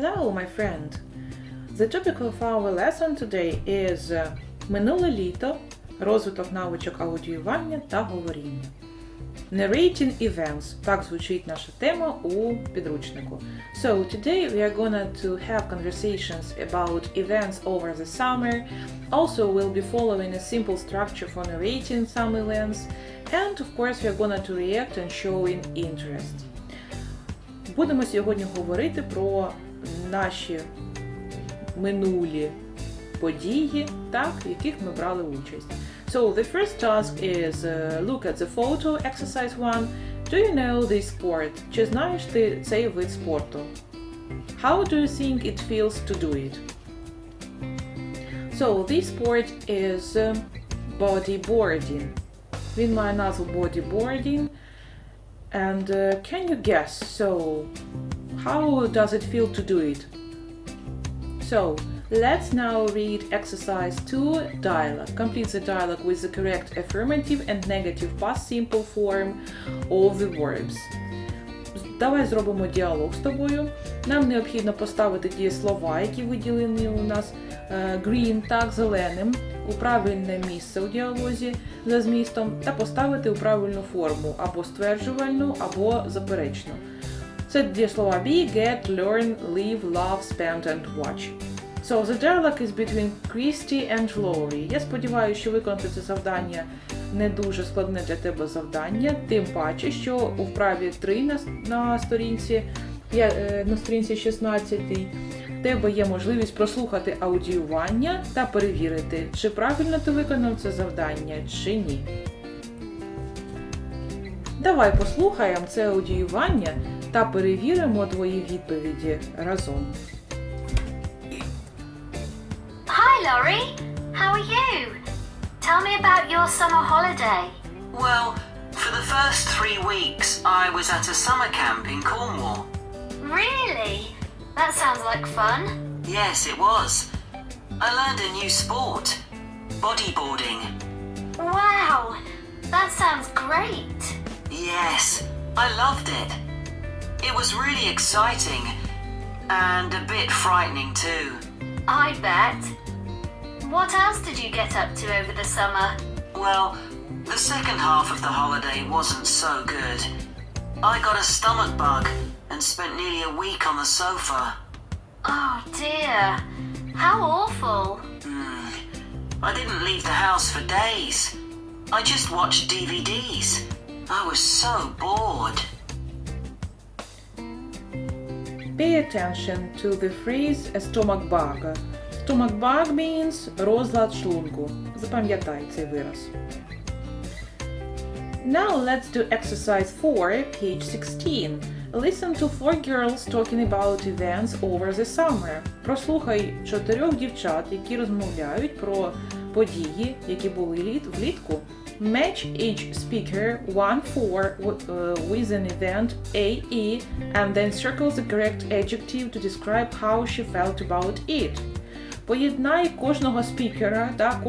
Hello, my friend. The topic of our lesson today is минуле літо, розвиток навичок аудіювання та говоріння. Narrating events. Так звучить наша тема у підручнику. So today we are going to have conversations about events over the summer. Also we'll be following a simple structure for narrating some events. And of course we are going to react and showing interest. Будемо сьогодні говорити про наші минулі події, так, в яких ми брали участь. So the first task is look at the photo, exercise 1. Do you know this sport? Чи знаєш ти цей вид спорту? How do you think it feels to do it? So this sport is bodyboarding. Він має назву bodyboarding. And can you guess? So how does it feel to do it? So let's now read exercise 2, dialogue. Complete the dialogue with the correct affirmative and negative past simple form of the verbs. Давай зробимо діалог з тобою. Нам необхідно поставити ті слова, які виділені у нас green, так, зеленим, у правильне місце у діалозі за змістом та поставити у правильну форму, або стверджувальну, або заперечну. Це дієслова be, get, learn, live, love, spend and watch. So the dialogue is between Christy and Laurie. Я сподіваюся, що виконати це завдання не дуже складне для тебе завдання, тим паче, що у вправі 3 на сторінці 16 в тебе є можливість прослухати аудіювання та перевірити, чи правильно ти виконав це завдання, чи ні. Давай послухаємо це аудіювання та перевіримо твої відповіді разом. Hi Laurie, how are you? Tell me about your summer holiday. Well, for the first 3 weeks I was at a summer camp in Cornwall. Really? That sounds like fun. Yes, it was. I learned a new sport, bodyboarding. Wow, that sounds great. Yes, I loved it. It was really exciting and a bit frightening too. I bet. What else did you get up to over the summer? Well, the second half of the holiday wasn't so good. I got a stomach bug and spent nearly a week on the sofa. Oh dear, how awful. I didn't leave the house for days. I just watched DVDs. I was so bored. Pay attention to the phrase a stomach bug. Stomach bug means розлад шлунку. Запам'ятай цей вираз. Now let's do exercise 4, page 16. Listen to 4 girls talking about events over the summer. Прослухай 4 дівчат, які розмовляють про події, які були влітку. Match each speaker 1-4 with an event AE and then circle the correct adjective to describe how she felt about it. Поєднай кожного спікера, та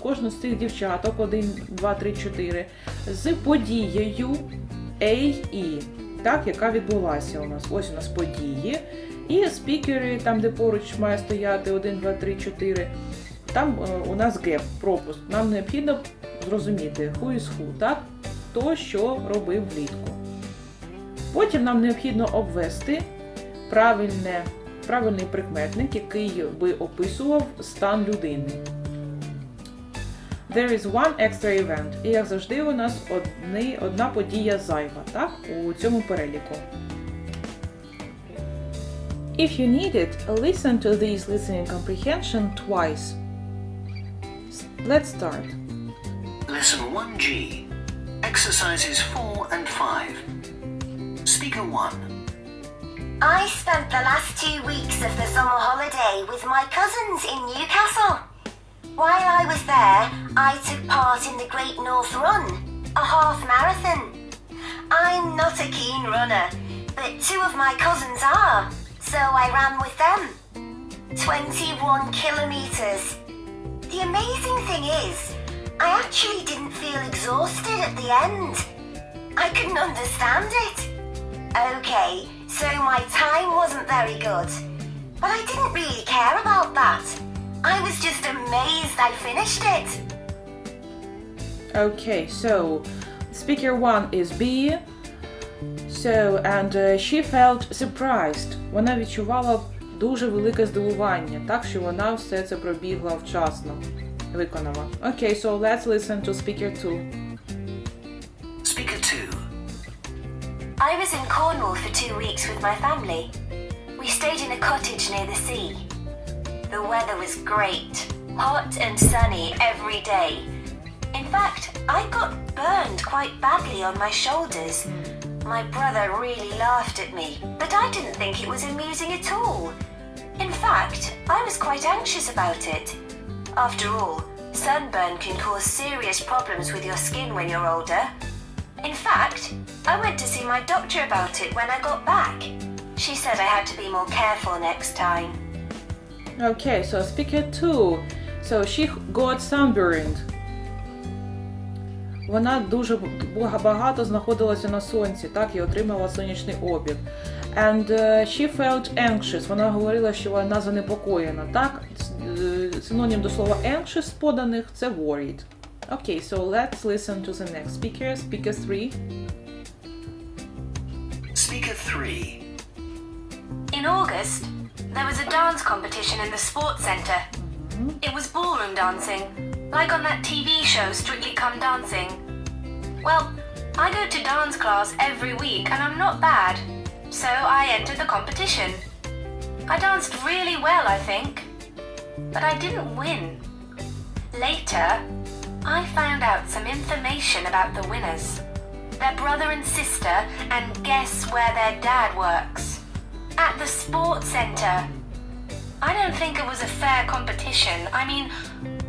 кожну з цих дівчаток 1, 2, 3, 4 з подією AE, так, яка відбулася у нас. Ось у нас події. І спікери, там де поруч має стояти 1, 2, 3, 4, там у нас gap, пропуск. Нам необхідно зрозуміти who is who, так? Хто що робив влітку. Потім нам необхідно обвести правильний прикметник, який би описував стан людини. There is one extra event. І як завжди у нас одна подія зайва, так? У цьому переліку. If you need it, listen to this listening comprehension twice. Let's start. Lesson 1G, exercises 4 and 5. Speaker 1. I spent the last 2 weeks of the summer holiday with my cousins in Newcastle. While I was there, I took part in the Great North Run, a half marathon. I'm not a keen runner, but 2 of my cousins are, so I ran with them. 21 kilometers. The amazing thing is, I actually didn't feel exhausted at the end. I couldn't understand it. Okay, so my time wasn't very good, But I didn't really care about that. I was just amazed I finished it. Okay, so speaker 1 is B. So, and she felt surprised. Вона відчувала дуже велике здивування, так що вона все це пробігла вчасно, виконала. Okay, so let's listen to speaker 2. Speaker 2. I was in Cornwall for 2 weeks with my family. We stayed in a cottage near the sea. The weather was great, hot and sunny every day. In fact, I got burned quite badly on my shoulders. My brother really laughed at me, but I didn't think it was amusing at all. In fact, I was quite anxious about it. After all, sunburn can cause serious problems with your skin when you're older. In fact, I went to see my doctor about it when I got back. She said I had to be more careful next time. Okay, so speaker 2. So she got sunburned. Вона дуже багато знаходилася на сонці, так, і отримала сонячний опік. And she felt anxious. Вона говорила, що вона занепокоєна, так? Синонім до слова anxious поданих – це worried. Okay, so let's listen to the next speaker, speaker 3. Speaker 3. In August, there was a dance competition in the sports centre. It was ballroom dancing, like on that TV show Strictly Come Dancing. Well, I go to dance class every week and I'm not bad, so I entered the competition. I danced really well, I think, but I didn't win. Later, I found out some information about the winners. Their brother and sister, and guess where their dad works. At the sports centre. I don't think it was a fair competition. I mean,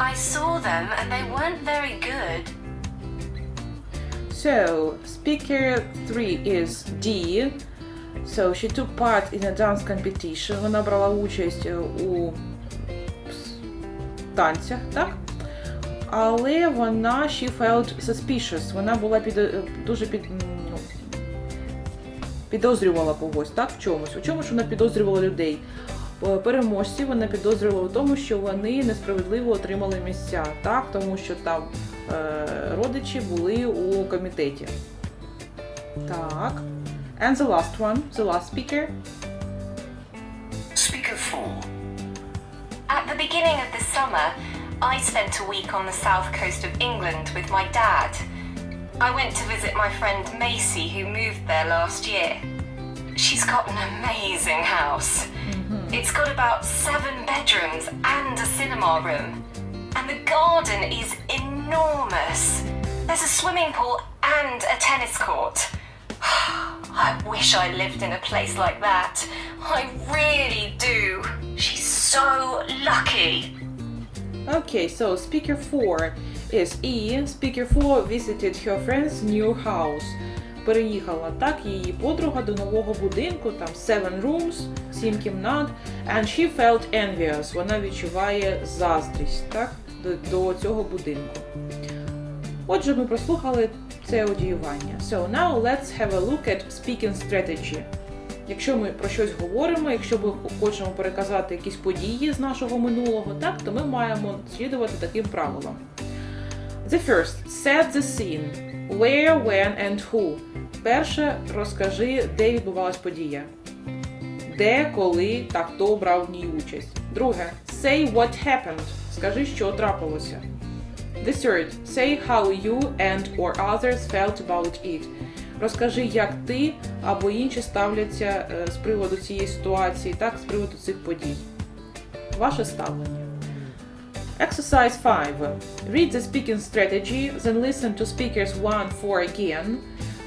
I saw them and they weren't very good. So, speaker 3 is D. So, she took part in a dance competition. Вона брала участь у танцях, так? Але вона, she felt suspicious. Вона була дуже підозрювала когось, так, в чомусь. У чомусь вона підозрювала людей. Переможці вона підозрювала в тому, що вони несправедливо отримали місця, так, тому що там родичі були у комітеті. Так. And the last one, the last speaker. Speaker 4. At the beginning of the summer, I spent a week on the south coast of England with my dad. I went to visit my friend Macy, who moved there last year. She's got an amazing house. It's got about 7 bedrooms and a cinema room. And the garden is enormous. There's a swimming pool and a tennis court. I wish I lived in a place like that. I really do. She's so lucky. Okay, so speaker 4 is E. Speaker 4 visited her friend's new house. Переїхала, так, її подруга до нового будинку, там 7 rooms, 7 кімнат, and she felt envious. Вона відчуває заздрість, так, до цього будинку. Отже, ми прослухали це аудіювання. So now let's have a look at speaking strategy. Якщо ми про щось говоримо, якщо ми хочемо переказати якісь події з нашого минулого, так, то ми маємо слідувати таким правилам. The first, set the scene. Where, when and who. Перше, розкажи, де відбувалась подія. Де, коли та хто брав в ній участь. Друге, say what happened. Скажи, що трапилося. The third, say how you and or others felt about it. Розкажи, як ти або інші ставляться з приводу цієї ситуації, так, з приводу цих подій. Ваше ставлення. Exercise 5. Read the speaking strategy, then listen to speakers 1-4 again.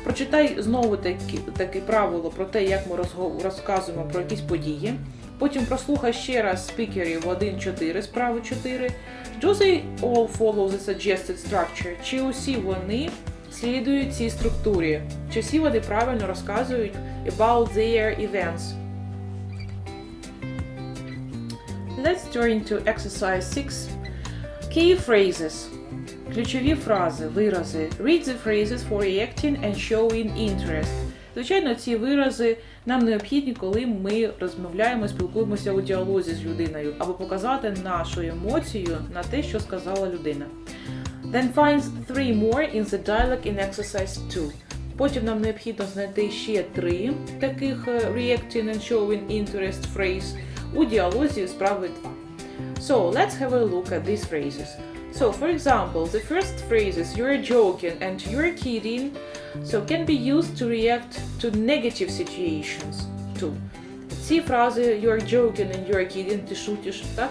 Прочитай знову таке правило про те, як ми розказуємо про якісь події. Потім прослухай ще раз спікерів 1-4, справи 4. Do they all follow the suggested structure? Чи усі вони слідують цій структурі? Чи всі вони правильно розказують about their events? Let's turn to exercise 6. Key phrases. Ключові фрази, вирази. Read the phrases for reacting and showing interest. Звичайно, ці вирази нам необхідні, коли ми розмовляємо, спілкуємося у діалозі з людиною, або показати нашу емоцію на те, що сказала людина. Then find 3 more in the dialogue in exercise 2. Потім нам необхідно знайти ще 3 таких reacting and showing interest phrase у діалозі справи 2. So, let's have a look at these phrases. So, for example, the first phrase is you're joking and you're kidding, so can be used to react to negative situations too. Ці фрази you're joking and you're kidding, ти шутиш, так?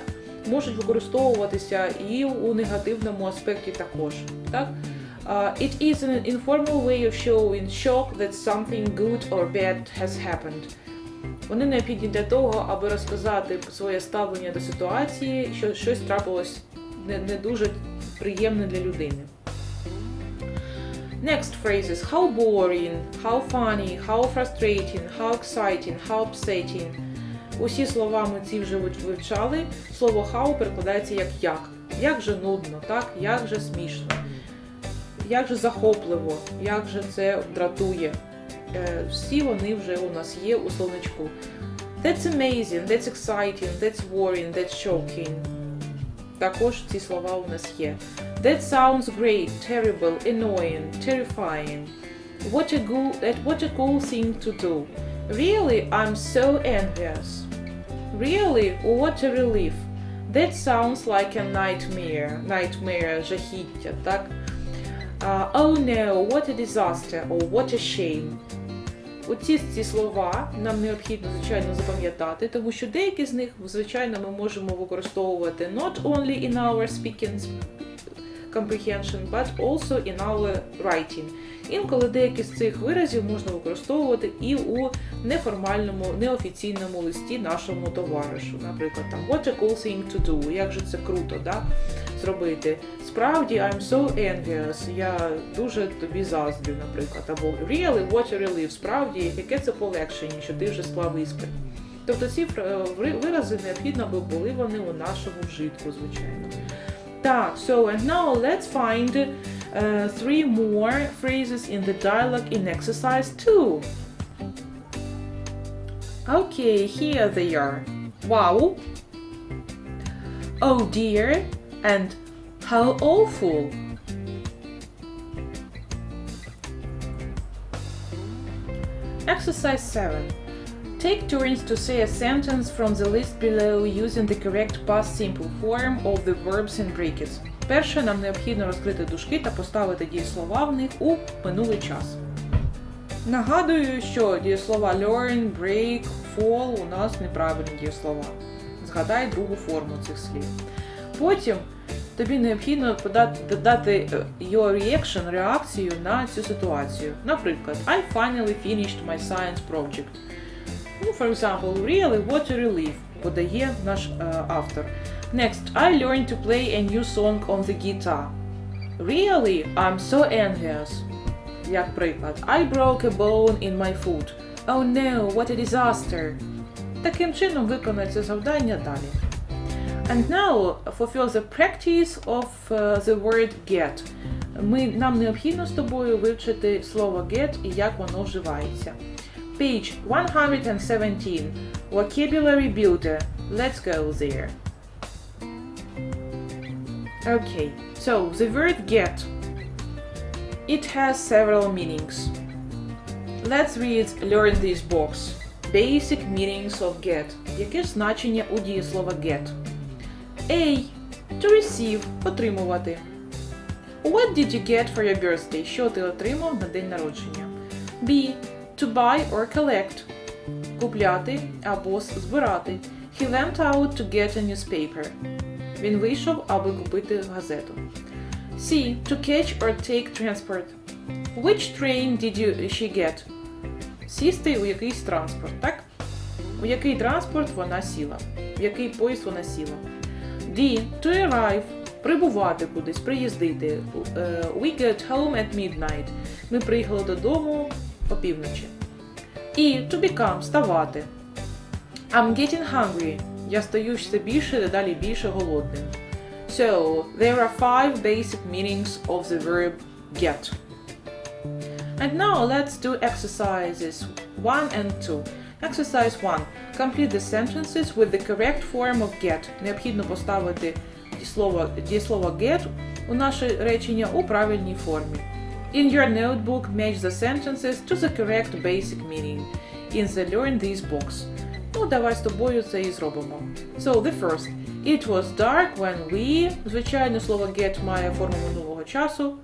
Можуть використовуватися і у негативному аспекті також, так? It is an informal way of showing shock that something good or bad has happened. Вони необхідні для того, аби розказати своє ставлення до ситуації, що щось трапилось не дуже приємне для людини. Next phrases: how boring, how funny, how frustrating, how exciting, how upsetting. Усі слова ми ці вже вивчали. Слово how перекладається як як. Як же нудно, так? Як же смішно. Як же захопливо, як же це дратує. Всі вони вже у нас є у словничку. That's amazing, that's exciting, that's worrying, that's shocking. Також ці слова у нас є. That sounds great, terrible, annoying, terrifying. What a cool thing to do. Really, I'm so envious. Really, what a relief. That sounds like a nightmare, жахіття, так? Oh no, what a disaster, or what a shame. Оці слова нам необхідно, звичайно, запам'ятати, тому що деякі з них, звичайно, ми можемо використовувати not only in our speaking comprehension, but also in our writing. Інколи деякі з цих виразів можна використовувати і у неформальному, неофіційному листі нашому товаришу. Наприклад, там, what a cool thing to do, як же це круто, да? Зробити. Справді, I'm so envious, я дуже тобі заздрю, наприклад. Або really, what a relief, справді, яке це полегшення, що ти вже склав іспит. Тобто ці вирази необхідно, аби були вони у нашому вжитку, звичайно. Так, so and now let's find 3 more phrases in the dialogue in exercise 2. Okay, here they are. Wow. Oh dear. And how awful. Exercise 7. Take turns to say a sentence from the list below using the correct past simple form of the verbs and brackets. Перше, нам необхідно розкрити дужки та поставити дієслова в них у минулий час. Нагадую, що дієслова learn, break, fall у нас неправильні дієслова. Згадай другу форму цих слів. Потім тобі необхідно дати your reaction, реакцію на цю ситуацію. Наприклад, I finally finished my science project. For example, really, what a relief, подає наш автор. Next, I learned to play a new song on the guitar. Really, I'm so envious. Як приклад, I broke a bone in my foot. Oh no, what a disaster. Таким чином виконується завдання далі. And now, for further practice of the word get. Нам необхідно з тобою вивчити слово get і як воно вживається. Page 117. Vocabulary builder. Let's go there. Okay, so the word get. It has several meanings. Let's learn this box. Basic meanings of get. Яке ж значення у дієслова get? A. To receive. Отримувати. What did you get for your birthday? Що ти отримав на день народження? B. To buy or collect. Купляти або збирати. He went out to get a newspaper. Він вийшов, аби купити газету. C. To catch or take transport. Which train did she get? Сісти у якийсь транспорт, так? У який транспорт вона сіла? В який поїзд вона сіла? D. To arrive. Прибувати кудись, приїздити. We got home at midnight. Ми приїхали додому опівночі. І to become. Ставати. I'm getting hungry. Я стаю все більше, дедалі більше голодним. So, there are 5 basic meanings of the verb get. And now let's do exercises 1 and 2. Exercise 1. Complete the sentences with the correct form of get. Необхідно поставити дієслово get у наше речення у правильній формі. In your notebook, match the sentences to the correct basic meaning in the Learn This box. Ну, давай з тобою це і зробимо. So, the first. It was dark when we... Звичайно, слово get має форму минулого часу.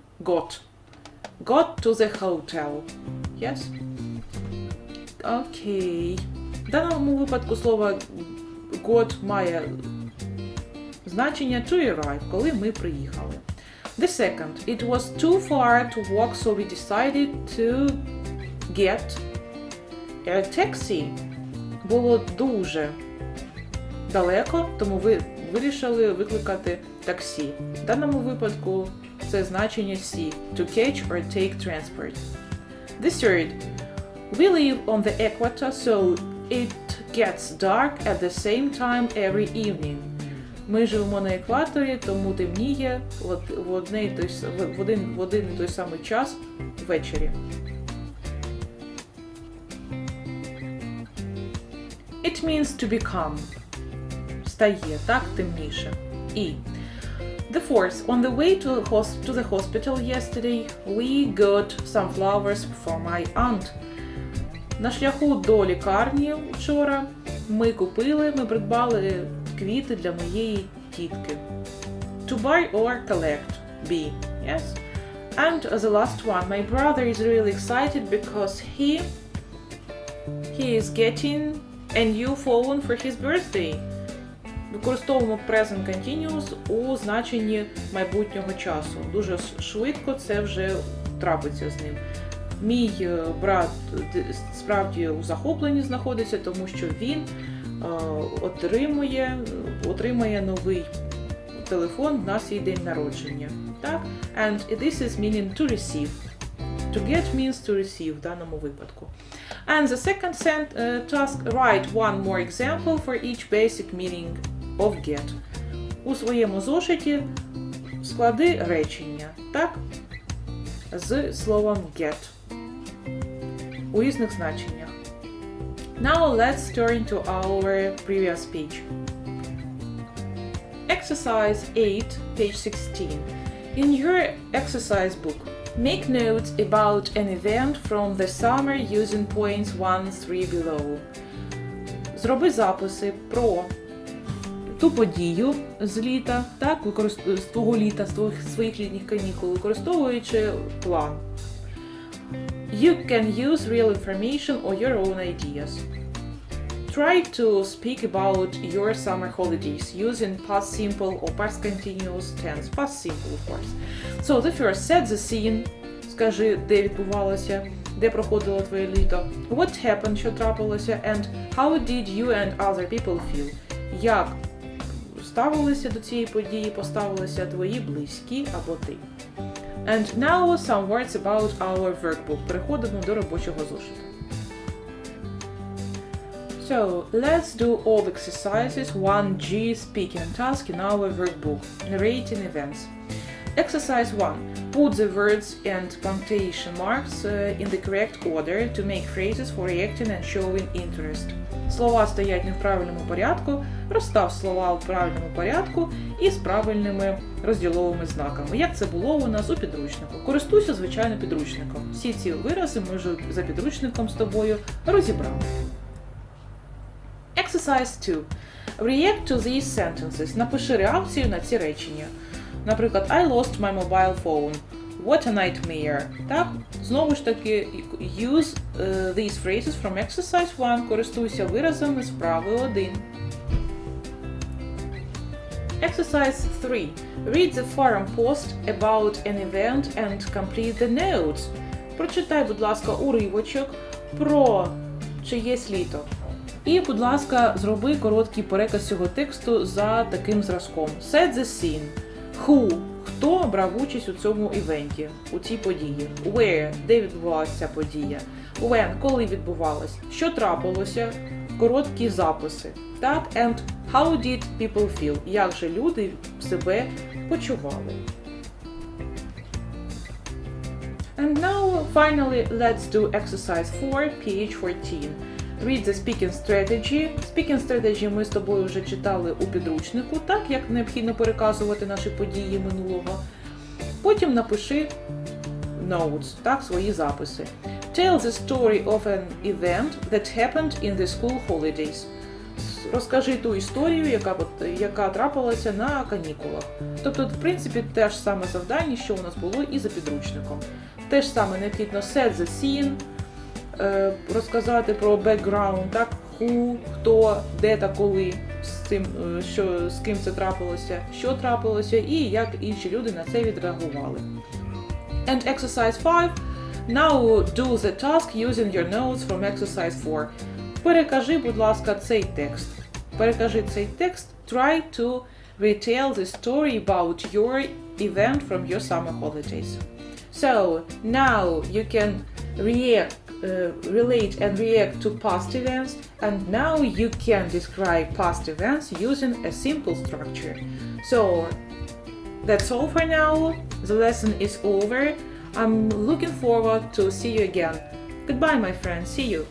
Got to the hotel. Yes? Окей. В даному випадку слово got має значення to arrive, коли ми приїхали. The second. It was too far to walk, so we decided to get a taxi. Було дуже далеко, тому ви вирішили викликати таксі. В даному випадку це значення C. To catch or take transport. The third. We live on the equator, so it gets dark at the same time every evening. Ми живемо на екваторі, тому темніє в один і той самий час ввечері. It means to become. Стає, так, темніше. І. The fourth. On the way to the hospital yesterday, we got some flowers for my aunt. На шляху до лікарні вчора ми придбали квіти для моєї тітки. To buy or collect. B. Yes? And the last one. My brother is really excited because he is getting a new phone for his birthday. Використовуємо present continuous у значенні майбутнього часу. Дуже швидко це вже трапиться з ним. Мій брат справді у захопленні знаходиться, тому що він отримає новий телефон на свій день народження. Так? And this is meaning to receive. To get means to receive в даному випадку. And the second task, write one more example for each basic meaning of get. У своєму зошиті склади речення, так? З словом get. У різних значеннях. Now let's turn to our previous speech. Exercise 8, page 16. In your exercise book, make notes about an event from the summer using points 1-3 below. Зроби записи про ту подію з літа, так, з твого літа, з своїх літніх канікул, використовуючи план. You can use real information or your own ideas. Try to speak about your summer holidays using past simple or past continuous tense. Past simple, of course. So the first, set the scene. Скажи, де відбувалося, де проходило твоє літо. What happened, що трапилося, and how did you and other people feel? Як ставилися до цієї події, поставилися твої близькі або ти. And now some words about our workbook. Переходимо до робочого зошиту. So, let's do all exercises 1G speaking task in our workbook. Narrating events. Exercise 1. Put the words and punctuation marks in the correct order to make phrases for reacting and showing interest. Слова стоять не в правильному порядку, розстав слова в правильному порядку і з правильними розділовими знаками, як це було у нас у підручнику. Користуйся, звичайно, підручником. Всі ці вирази ми вже за підручником з тобою розібрали. Exercise 2. React to these sentences. Напиши реакцію на ці речення. Наприклад, I lost my mobile phone. What a nightmare. Так? Знову ж таки, use these phrases from exercise 1. Користуйся виразами з вправи 1. Exercise 3. Read the forum post about an event and complete the notes. Прочитай, будь ласка, уривочок про чиєсь літо. І, будь ласка, зроби короткий переказ цього тексту за таким зразком. Set the scene. Who? Хто брав участь у цьому івенті, у цій події? Where? Де відбувалася ця подія? When? Коли відбувалась? Що трапилося? Короткі записи. Так? And how did people feel? Як же люди себе почували? And now, finally, let's do exercise 4, page 14. Read the speaking strategy. Speaking strategy ми з тобою вже читали у підручнику, так, як необхідно переказувати наші події минулого. Потім напиши notes, так, свої записи. Tell the story of an event that happened in the school holidays. Розкажи ту історію, яка трапилася на канікулах. Тобто, в принципі, те ж саме завдання, що у нас було і за підручником. Те ж саме необхідно set the scene, розказати про background, так, who, хто, де та коли, з ким це трапилося, що трапилося і як інші люди на це відреагували. And exercise 5. Now do the task using your notes from exercise 4. Перекажи, будь ласка, цей текст. Перекажи цей текст. Try to retell the story about your event from your summer holidays. So, now you can relate and react to past events, and now you can describe past events using a simple structure. So, that's all for now. The lesson is over. I'm looking forward to see you again. Goodbye, my friends. See you.